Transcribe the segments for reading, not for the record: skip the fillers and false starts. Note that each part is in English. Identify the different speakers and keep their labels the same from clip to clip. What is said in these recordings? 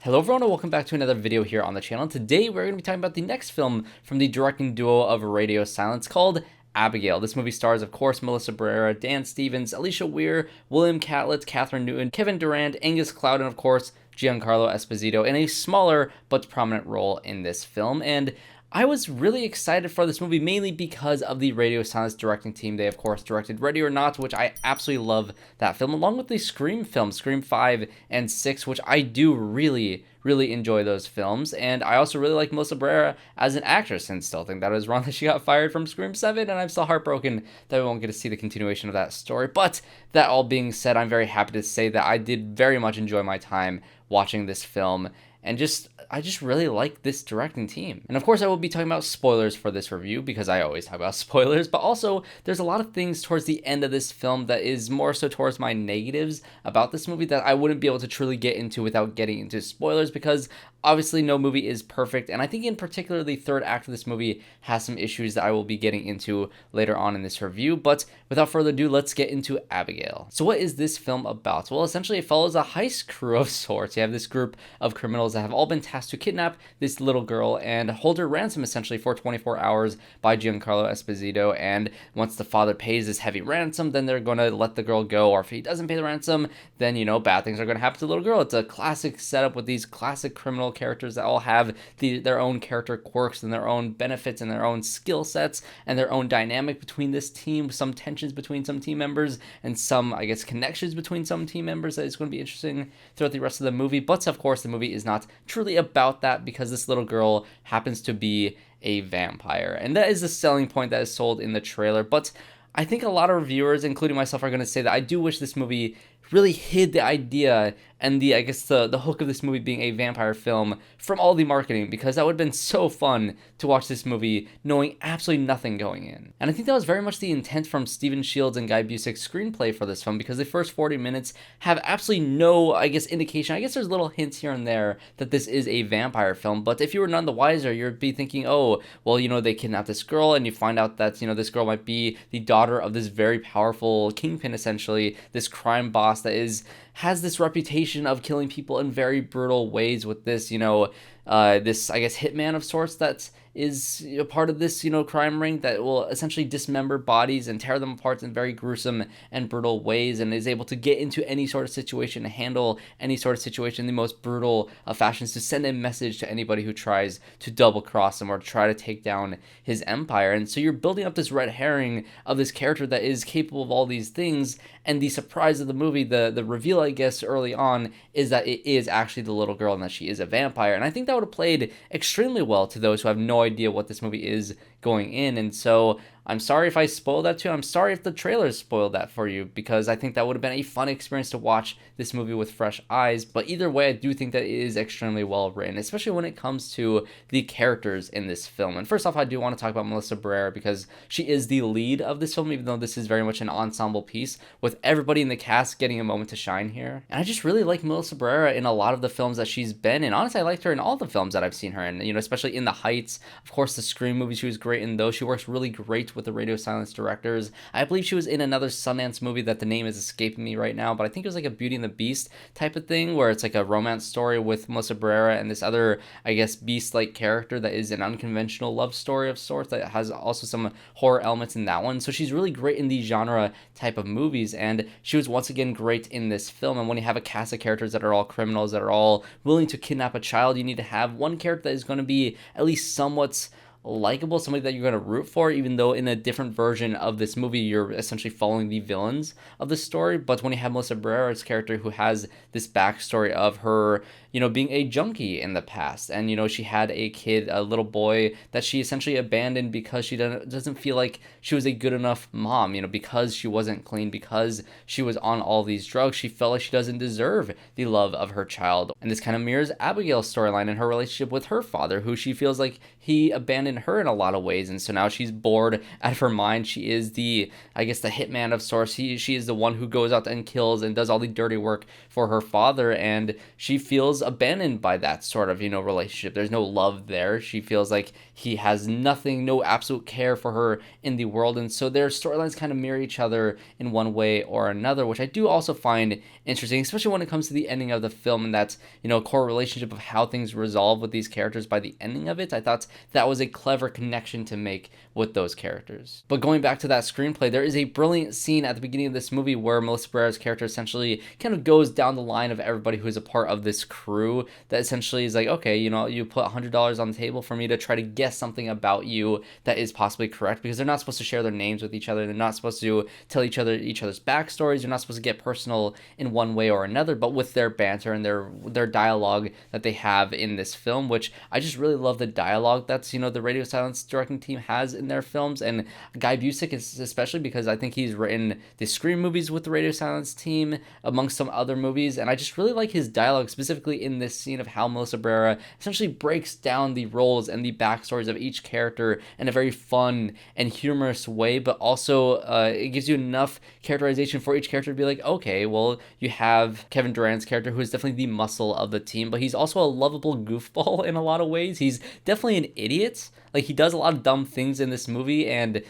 Speaker 1: Hello everyone and welcome back to another video here on the channel. Today we're going to be talking about the next film from the directing duo of Radio Silence called Abigail. This movie stars, of course, Melissa Barrera, Dan Stevens, Alisha Weir, William Catlett, Kathryn Newton, Kevin Durand, Angus Cloud, and of course, Giancarlo Esposito in a smaller but prominent role in this film. And I was really excited for this movie, mainly because of the Radio Silence directing team. They, of course, directed Ready or Not, which I absolutely love that film, along with the Scream films, Scream 5 and 6, which I do really enjoy those films. And I also really like Melissa Barrera as an actress, and still think that it was wrong that she got fired from Scream 7, and I'm still heartbroken that we won't get to see the continuation of that story. But that all being said, I'm very happy to say that I did very much enjoy my time watching this film, and I just really like this directing team. And of course, I will be talking about spoilers for this review because I always talk about spoilers, but also there's a lot of things towards the end of this film that is more so towards my negatives about this movie that I wouldn't be able to truly get into without getting into spoilers, because obviously no movie is perfect, and I think in particular the third act of this movie has some issues that I will be getting into later on in this review. But without further ado, let's get into Abigail. So what is this film about? Well, essentially it follows a heist crew of sorts. You have this group of criminals that have all been tasked to kidnap this little girl and hold her ransom essentially for 24 hours by Giancarlo Esposito. And once the father pays this heavy ransom, then they're going to let the girl go, or if he doesn't pay the ransom, then, you know, bad things are going to happen to the little girl. It's a classic setup with these classic criminal characters that all have their own character quirks and their own benefits and their own skill sets and their own dynamic between this team, some tensions between some team members and some, I guess, connections between some team members that is going to be interesting throughout the rest of the movie. But of course, the movie is not truly about that, because this little girl happens to be a vampire, and that is the selling point that is sold in the trailer. But I think a lot of reviewers, including myself, are going to say that I do wish this movie really hid the idea and the hook of this movie being a vampire film from all the marketing, because that would have been so fun to watch this movie knowing absolutely nothing going in. And I think that was very much the intent from Stephen Shields and Guy Busick's screenplay for this film, because the first 40 minutes have absolutely no, I guess, indication. I guess there's little hints here and there that this is a vampire film, but if you were none the wiser, you'd be thinking, oh, well, you know, they kidnapped this girl, and you find out that, you know, this girl might be the daughter of this very powerful kingpin, essentially, this crime boss that has this reputation of killing people in very brutal ways with this, you know, this, I guess, hitman of sorts that is a part of this, you know, crime ring that will essentially dismember bodies and tear them apart in very gruesome and brutal ways, and is able to get into any sort of situation, to handle any sort of situation in the most brutal of fashions, to send a message to anybody who tries to double cross him or try to take down his empire. And so you're building up this red herring of this character that is capable of all these things, and the surprise of the movie, the reveal, I guess, early on, is that it is actually the little girl and that she is a vampire. And I think that would have played extremely well to those who have no idea what this movie is going in. And so I'm sorry if I spoiled that too. I'm sorry if the trailers spoiled that for you, because I think that would have been a fun experience to watch this movie with fresh eyes. But either way, I do think that it is extremely well written, especially when it comes to the characters in this film. And first off, I do want to talk about Melissa Barrera, because she is the lead of this film, even though this is very much an ensemble piece with everybody in the cast getting a moment to shine here. And I just really like Melissa Barrera in a lot of the films that she's been in. Honestly, I liked her in all the films that I've seen her in, you know, especially in The Heights. Of course, the Scream movie, she was great in those. She works really great with the Radio Silence directors. I believe she was in another Sundance movie that the name is escaping me right now, but I think it was like a Beauty and the Beast type of thing, where it's like a romance story with Melissa Barrera and this other, I guess, beast-like character that is an unconventional love story of sorts that has also some horror elements in that one. So she's really great in these genre type of movies, and she was once again great in this film. And when you have a cast of characters that are all criminals, that are all willing to kidnap a child, you need to have one character that is going to be at least somewhat likable, somebody that you're going to root for, even though in a different version of this movie you're essentially following the villains of the story. But when you have Melissa Barrera's character, who has this backstory of her, you know, being a junkie in the past, and, you know, she had a kid, a little boy that she essentially abandoned because she doesn't feel like she was a good enough mom, you know, because she wasn't clean, because she was on all these drugs, she felt like she doesn't deserve the love of her child. And this kind of mirrors Abigail's storyline and her relationship with her father, who she feels like he abandoned abandoned her in a lot of ways, and so now she's bored out of her mind. She is the, I guess, the hitman of sorts. She is the one who goes out and kills and does all the dirty work for her father, and she feels abandoned by that sort of, relationship. There's no love there. She feels like he has nothing, no absolute care for her in the world, and so their storylines kind of mirror each other in one way or another, which I do also find interesting, especially when it comes to the ending of the film, and that's, core relationship of how things resolve with these characters by the ending of it. I thought that was a clever connection to make with those characters. But going back to that screenplay, there is a brilliant scene at the beginning of this movie where Melissa Barrera's character essentially kind of goes down the line of everybody who's a part of this crew, that essentially is like, okay, you put $100 on the table for me to try to guess something about you that is possibly correct, because they're not supposed to share their names with each other. They're not supposed to tell each other's backstories. They're not supposed to get personal in one way or another, but with their banter and their dialogue that they have in this film, which I just really love the dialogue that's, the Radio Silence directing team has in their films. And Guy Busick is especially, because I think he's written the Scream movies with the Radio Silence team amongst some other movies, and I just really like his dialogue, specifically in this scene of how Melissa Barrera essentially breaks down the roles and the backstories of each character in a very fun and humorous way, but also it gives you enough characterization for each character to be like, okay, well, you have Kevin Durand's character, who is definitely the muscle of the team, but he's also a lovable goofball in a lot of ways. He's definitely an idiot. Like, he does a lot of dumb things in this movie, and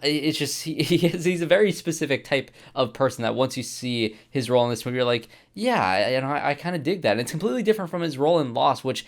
Speaker 1: it's just, he's a very specific type of person that once you see his role in this movie, you're like, yeah, I kind of dig that. And it's completely different from his role in Lost, which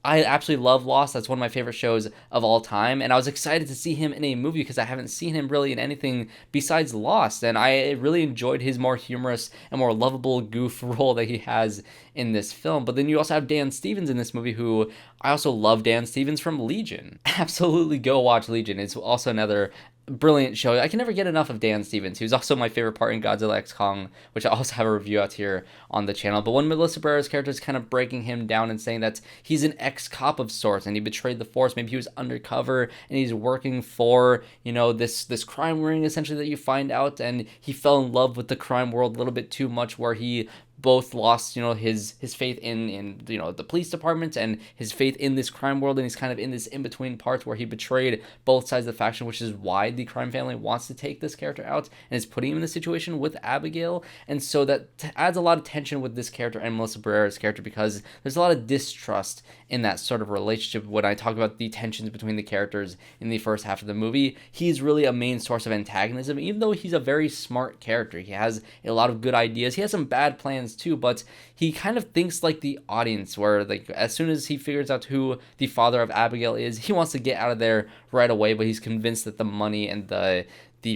Speaker 1: I absolutely love Lost. That's one of my favorite shows of all time, and I was excited to see him in a movie because I haven't seen him really in anything besides Lost, and I really enjoyed his more humorous and more lovable goof role that he has in this film. But then you also have Dan Stevens in this movie, who I also love. Dan Stevens from Legion. Absolutely go watch Legion. It's also another brilliant show. I can never get enough of Dan Stevens. He was also my favorite part in Godzilla x Kong, which I also have a review out here on the channel. But when Melissa Barrera's character is kind of breaking him down and saying that he's an ex-cop of sorts and he betrayed the force, maybe he was undercover and he's working for, this crime ring essentially that you find out, and he fell in love with the crime world a little bit too much, where he both lost, his faith in the police department and his faith in this crime world, and he's kind of in this in-between parts where he betrayed both sides of the faction, which is why the crime family wants to take this character out and is putting him in the situation with Abigail. And so that adds a lot of tension with this character and Melissa Barrera's character, because there's a lot of distrust in that sort of relationship. When I talk about the tensions between the characters in the first half of the movie, he's really a main source of antagonism, even though he's a very smart character. He has a lot of good ideas. He has some bad plans too, but he kind of thinks like the audience, where like as soon as he figures out who the father of Abigail is, he wants to get out of there right away, but he's convinced that the money and the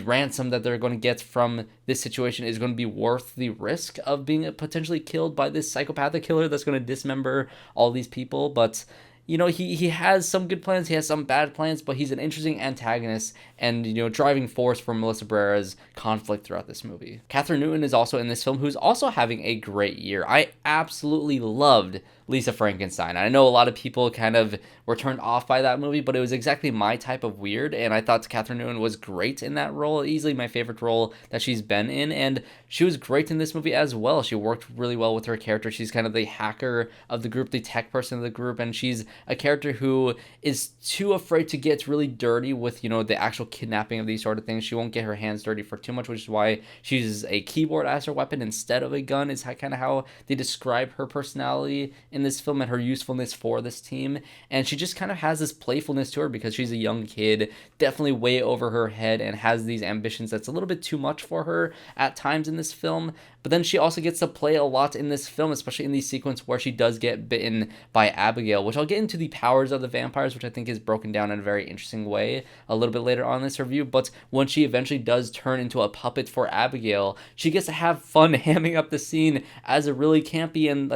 Speaker 1: ransom that they're going to get from this situation is going to be worth the risk of being potentially killed by this psychopathic killer that's going to dismember all these people. But he has some good plans, he has some bad plans, but he's an interesting antagonist and, driving force for Melissa Barrera's conflict throughout this movie. Kathryn Newton is also in this film, who's also having a great year. I absolutely loved Lisa Frankenstein. I know a lot of people kind of were turned off by that movie, but it was exactly my type of weird, and I thought Kathryn Newton was great in that role, easily my favorite role that she's been in, and she was great in this movie as well. She worked really well with her character. She's kind of the hacker of the group, the tech person of the group, and she's a character who is too afraid to get really dirty with, the actual kidnapping of these sort of things. She won't get her hands dirty for too much, which is why she uses a keyboard as her weapon instead of a gun, is kind of how they describe her personality in this film and her usefulness for this team. And she just kind of has this playfulness to her because she's a young kid, definitely way over her head, and has these ambitions that's a little bit too much for her at times in this film. But then she also gets to play a lot in this film, especially in the sequence where she does get bitten by Abigail, which I'll get into the powers of the vampires, which I think is broken down in a very interesting way a little bit later on in this review. But when she eventually does turn into a puppet for Abigail, she gets to have fun hamming up the scene as a really campy and,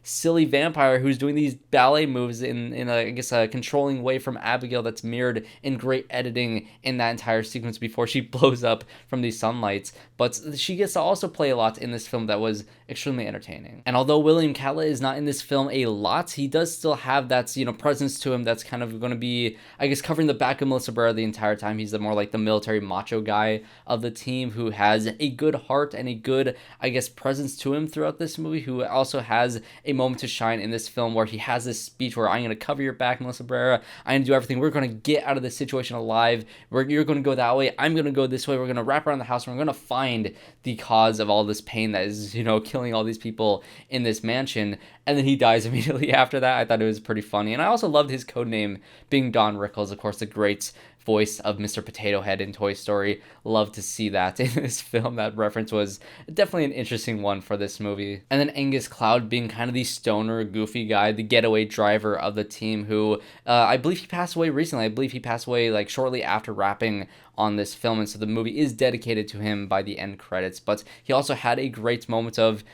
Speaker 1: silly vampire who's doing these ballet moves in a controlling way from Abigail that's mirrored in great editing in that entire sequence before she blows up from the sunlights. But she gets to also play a lot in this film that was extremely entertaining. And although William Catlett is not in this film a lot, he does still have that, presence to him that's kind of going to be, I guess, covering the back of Melissa Barrera the entire time. He's the more like the military macho guy of the team who has a good heart and a good, I guess, presence to him throughout this movie, who also has a moment to shine in this film, where he has this speech where I'm going to cover your back, Melissa Barrera. I'm going to do everything. We're going to get out of this situation alive. You're going to go that way. I'm going to go this way. We're going to wrap around the house. And we're going to find the cause of all this pain that is, killing all these people in this mansion. And then he dies immediately after that. I thought it was pretty funny. And I also loved his codename being Don Rickles, of course, the great voice of Mr. Potato Head in Toy Story. Love to see that in this film. That reference was definitely an interesting one for this movie. And then Angus Cloud being kind of the stoner, goofy guy, the getaway driver of the team, who I believe he passed away recently. I believe he passed away like shortly after wrapping on this film, and so the movie is dedicated to him by the end credits. But he also had a great moment of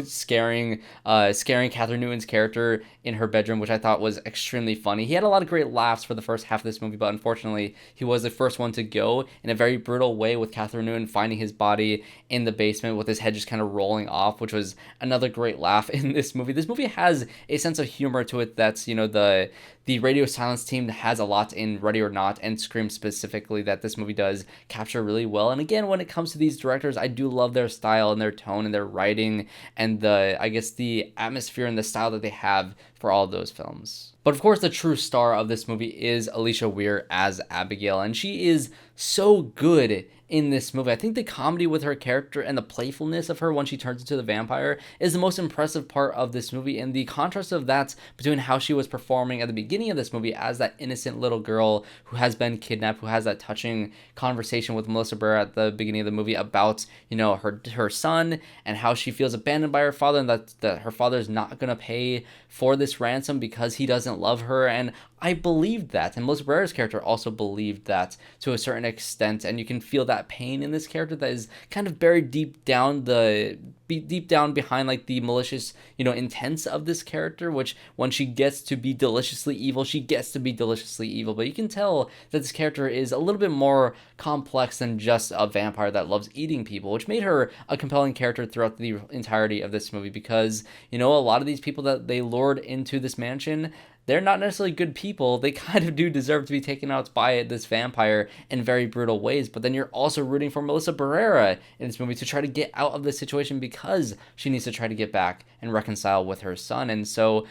Speaker 1: scaring Kathryn Newton's character in her bedroom, which I thought was extremely funny. He had a lot of great laughs for the first half of this movie, but unfortunately he was the first one to go in a very brutal way, with Kathryn Newton finding his body in the basement with his head just kind of rolling off, which was another great laugh in this movie. This movie has a sense of humor to it that's the radio silence team has a lot in Ready or Not and Scream specifically that this movie does capture really well. And again, when it comes to these directors, I do love their style and their tone and their writing and the atmosphere and the style that they have for all of those films. But of course, the true star of this movie is Alisha Weir as Abigail, and she is so good in this movie. I think the comedy with her character and the playfulness of her when she turns into the vampire is the most impressive part of this movie, and the contrast of that between how she was performing at the beginning of this movie as that innocent little girl who has been kidnapped, who has that touching conversation with Melissa Barrera at the beginning of the movie about her son and how she feels abandoned by her father, and that her father is not going to pay for this ransom because he doesn't love her. And I believed that, and Melissa Barrera's character also believed that to a certain extent, and you can feel that pain in this character that is kind of buried deep down behind like the malicious intents of this character, which when she gets to be deliciously evil, she gets to be deliciously evil. But you can tell that this character is a little bit more complex than just a vampire that loves eating people, which made her a compelling character throughout the entirety of this movie, because a lot of these people that they lured into this mansion, they're not necessarily good people. They kind of do deserve to be taken out by this vampire in very brutal ways. But then you're also rooting for Melissa Barrera in this movie to try to get out of this situation because she needs to try to get back and reconcile with her son. And so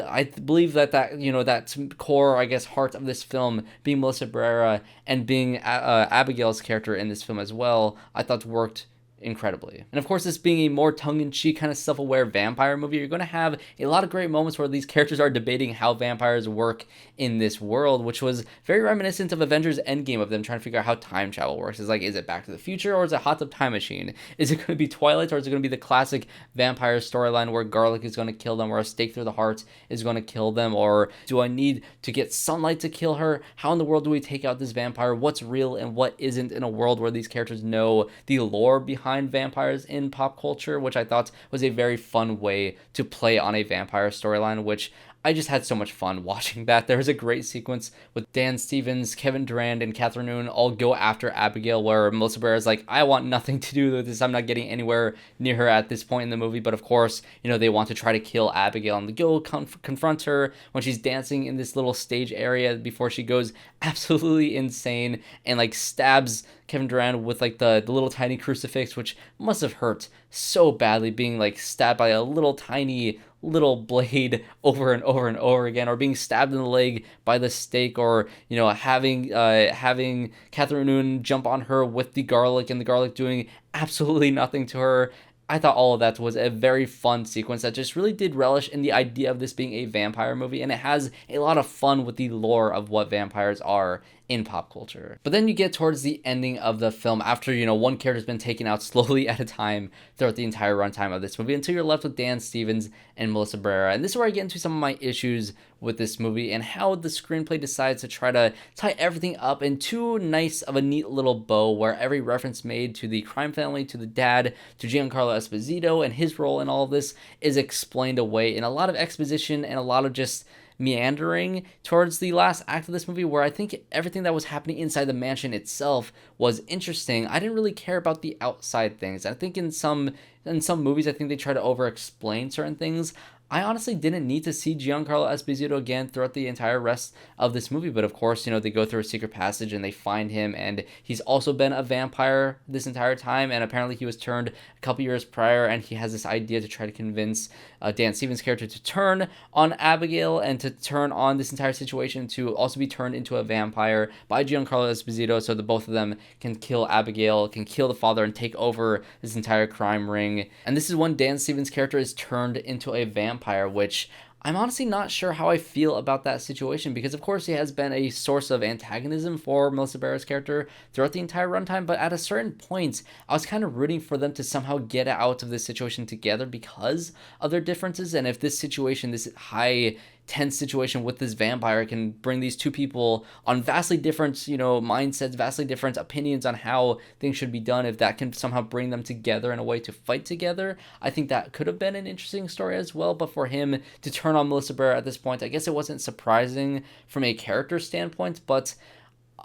Speaker 1: I believe that core, I guess, heart of this film being Melissa Barrera and being Abigail's character in this film as well, I thought worked incredibly. And of course, this being a more tongue-in-cheek kind of self-aware vampire movie, you're going to have a lot of great moments where these characters are debating how vampires work in this world, which was very reminiscent of Avengers Endgame, of them trying to figure out how time travel works. It's like, is it Back to the Future or is it Hot Tub Time Machine? Is it going to be Twilight, or is it going to be the classic vampire storyline where garlic is going to kill them, or a stake through the heart is going to kill them, or do I need to get sunlight to kill her? How in the world do we take out this vampire? What's real and what isn't in a world where these characters know the lore behind vampires in pop culture, which I thought was a very fun way to play on a vampire storyline, which I just had so much fun watching that. There was a great sequence with Dan Stevens, Kevin Durand, and Kathryn Newton all go after Abigail, where Melissa Barrera is like, I want nothing to do with this. I'm not getting anywhere near her at this point in the movie. But of course, they want to try to kill Abigail, and they go confront her when she's dancing in this little stage area before she goes absolutely insane and like stabs Kevin Durand with like the little tiny crucifix, which must have hurt so badly, being like stabbed by a little tiny blade over and over and over again, or being stabbed in the leg by the stake, or having Kathryn Newton jump on her with the garlic and the garlic doing absolutely nothing to her. I thought all of that was a very fun sequence that just really did relish in the idea of this being a vampire movie, and it has a lot of fun with the lore of what vampires are in pop culture. But then you get towards the ending of the film, after one character's been taken out slowly at a time throughout the entire runtime of this movie, until you're left with Dan Stevens and Melissa Barrera. And this is where I get into some of my issues with this movie and how the screenplay decides to try to tie everything up in too nice of a neat little bow, where every reference made to the crime family, to the dad, to Giancarlo Esposito and his role in all of this is explained away in a lot of exposition and a lot of just meandering towards the last act of this movie, where I think everything that was happening inside the mansion itself was interesting. I didn't really care about the outside things. I think in some movies, I think they try to over explain certain things. I honestly didn't need to see Giancarlo Esposito again throughout the entire rest of this movie. But of course, they go through a secret passage and they find him, and he's also been a vampire this entire time. And apparently, he was turned a couple years prior, and he has this idea to try to convince Dan Stevens' character to turn on Abigail and to turn on this entire situation to also be turned into a vampire by Giancarlo Esposito, so the both of them can kill Abigail, can kill the father, and take over this entire crime ring. And this is when Dan Stevens' character is turned into a vampire, which I'm honestly not sure how I feel about that situation, because of course he has been a source of antagonism for Melissa Barrera's character throughout the entire runtime, but at a certain point, I was kind of rooting for them to somehow get out of this situation together because of their differences. And if this situation, this high tense situation with this vampire, can bring these two people on vastly different, mindsets, vastly different opinions on how things should be done, if that can somehow bring them together in a way to fight together, I think that could have been an interesting story as well. But for him to turn on Melissa Barrera at this point, I guess it wasn't surprising from a character standpoint, but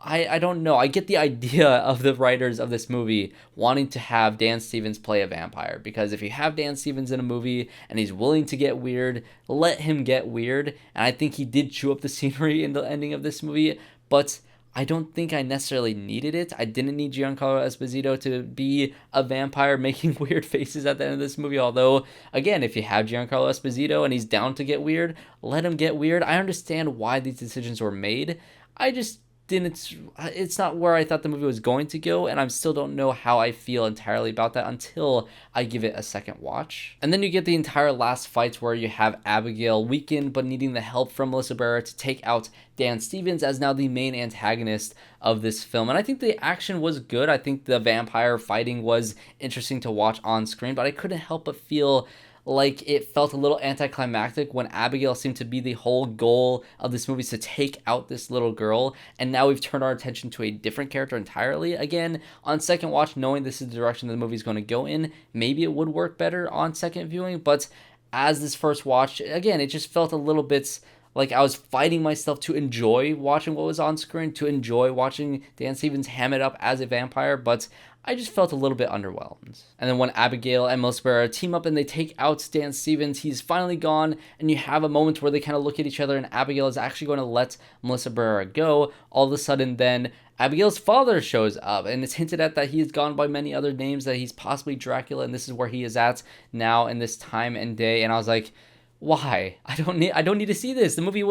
Speaker 1: I don't know. I get the idea of the writers of this movie wanting to have Dan Stevens play a vampire, because if you have Dan Stevens in a movie and he's willing to get weird, let him get weird. And I think he did chew up the scenery in the ending of this movie, but I don't think I necessarily needed it. I didn't need Giancarlo Esposito to be a vampire making weird faces at the end of this movie. Although, again, if you have Giancarlo Esposito and he's down to get weird, let him get weird. I understand why these decisions were made. I just it's not where I thought the movie was going to go, and I still don't know how I feel entirely about that until I give it a second watch. And then you get the entire last fight where you have Abigail weakened but needing the help from Melissa Barrera to take out Dan Stevens as now the main antagonist of this film. And I think the action was good. I think the vampire fighting was interesting to watch on screen, but I couldn't help but feel like it felt a little anticlimactic when Abigail seemed to be the whole goal of this movie, is to take out this little girl, and now we've turned our attention to a different character entirely. Again, on second watch, knowing this is the direction the movie's going to go in, maybe it would work better on second viewing, but as this first watch, again, it just felt a little bit like I was fighting myself to enjoy watching what was on screen, to enjoy watching Dan Stevens ham it up as a vampire, but I just felt a little bit underwhelmed. And then when Abigail and Melissa Barrera team up and they take out Dan Stevens, he's finally gone, and you have a moment where they kind of look at each other, and Abigail is actually going to let Melissa Barrera go. All of a sudden, then Abigail's father shows up, and it's hinted at that he has gone by many other names, that he's possibly Dracula, and this is where he is at now in this time and day. And I was like, why? I don't need to see this. The movie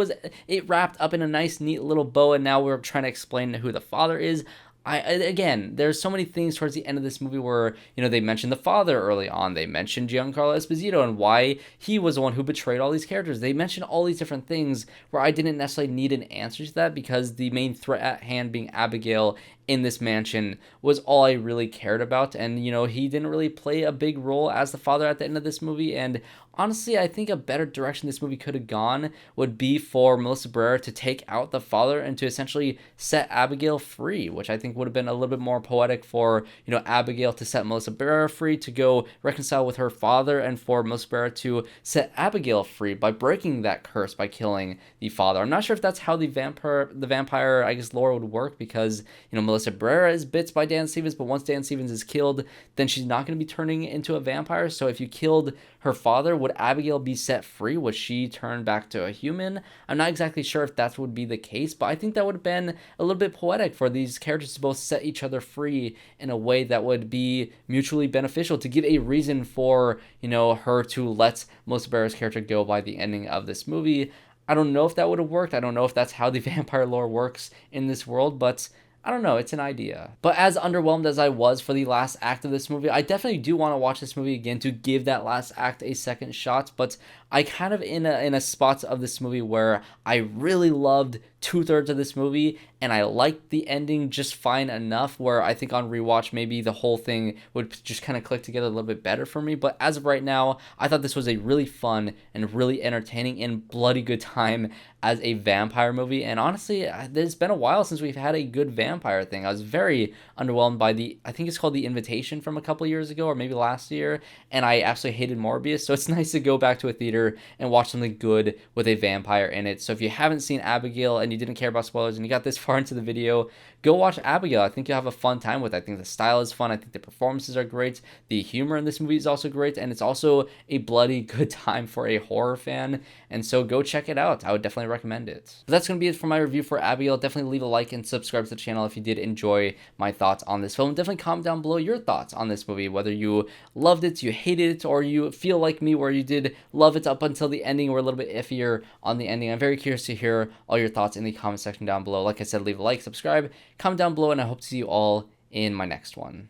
Speaker 1: it wrapped up in a nice, neat little bow, and now we're trying to explain who the father is. Again, there's so many things towards the end of this movie where, they mentioned the father early on. They mentioned Giancarlo Esposito and why he was the one who betrayed all these characters. They mentioned all these different things where I didn't necessarily need an answer to that, because the main threat at hand being Abigail in this mansion was all I really cared about. And, he didn't really play a big role as the father at the end of this movie. And honestly, I think a better direction this movie could have gone would be for Melissa Barrera to take out the father and to essentially set Abigail free, which I think would have been a little bit more poetic for, Abigail to set Melissa Barrera free to go reconcile with her father, and for Melissa Barrera to set Abigail free by breaking that curse by killing the father. I'm not sure if that's how the vampire, I guess, lore would work, because, Melissa Barrera is bit by Dan Stevens, but once Dan Stevens is killed, then she's not going to be turning into a vampire. So if you killed her father, would Abigail be set free? Would she turn back to a human? I'm not exactly sure if that would be the case, but I think that would have been a little bit poetic for these characters to both set each other free in a way that would be mutually beneficial, to give a reason for, her to let Melissa Barrera's character go by the ending of this movie. I don't know if that would have worked. I don't know if that's how the vampire lore works in this world, but I don't know, it's an idea. But as underwhelmed as I was for the last act of this movie, I definitely do want to watch this movie again to give that last act a second shot. But I kind of in a spot of this movie where I really loved 2/3 of this movie, and I liked the ending just fine enough, where I think on rewatch maybe the whole thing would just kind of click together a little bit better for me. But as of right now, I thought this was a really fun and really entertaining and bloody good time as a vampire movie. And honestly, there's been a while since we've had a good vampire thing. I was very underwhelmed by I think it's called The Invitation from a couple years ago, or maybe last year, and I absolutely hated Morbius. So it's nice to go back to a theater and watch something good with a vampire in it. So if you haven't seen Abigail and you didn't care about spoilers and you got this far far into the video, go watch Abigail. I think you'll have a fun time with it. I think the style is fun. I think the performances are great. The humor in this movie is also great, and it's also a bloody good time for a horror fan, and so go check it out. I would definitely recommend it. But that's going to be it for my review for Abigail. Definitely leave a like and subscribe to the channel if you did enjoy my thoughts on this film. Definitely comment down below your thoughts on this movie, whether you loved it, you hated it, or you feel like me where you did love it up until the ending or a little bit iffier on the ending. I'm very curious to hear all your thoughts in the comment section down below. Like I said, leave a like, subscribe, comment down below, and I hope to see you all in my next one.